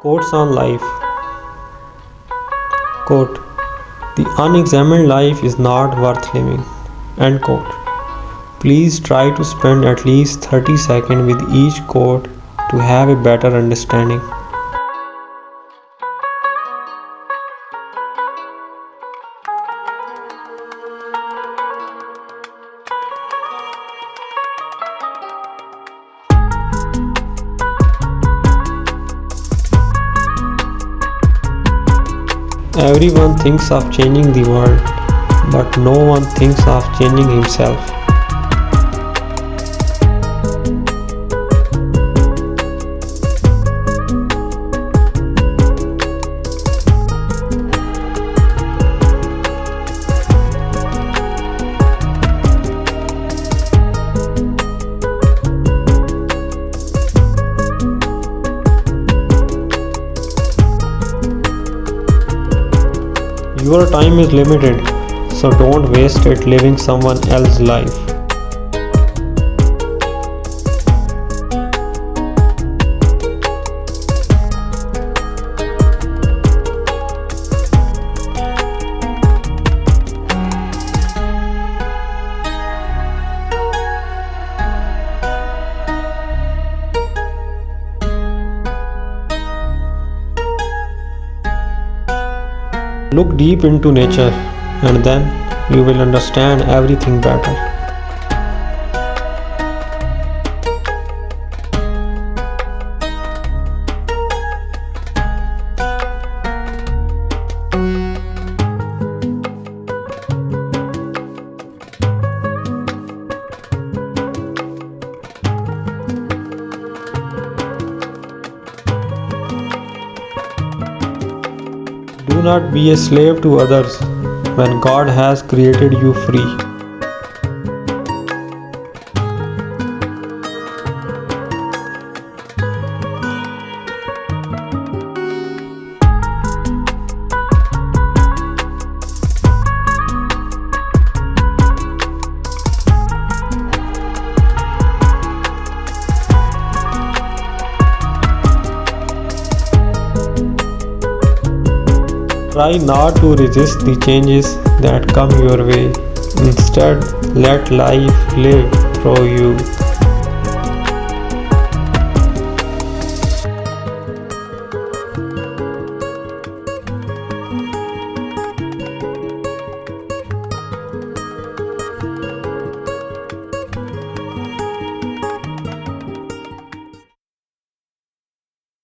Quotes on life. Quote, "The unexamined life is not worth living." End quote. Please try to spend at least 30 seconds with each quote to have a better understanding. Everyone thinks of changing the world, but no one thinks of changing himself. Your time is limited, so don't waste it living someone else's life. Look deep into nature, and then you will understand everything better. Do not be a slave to others when God has created you free. Try not to resist the changes that come your way. Instead, let life live through you.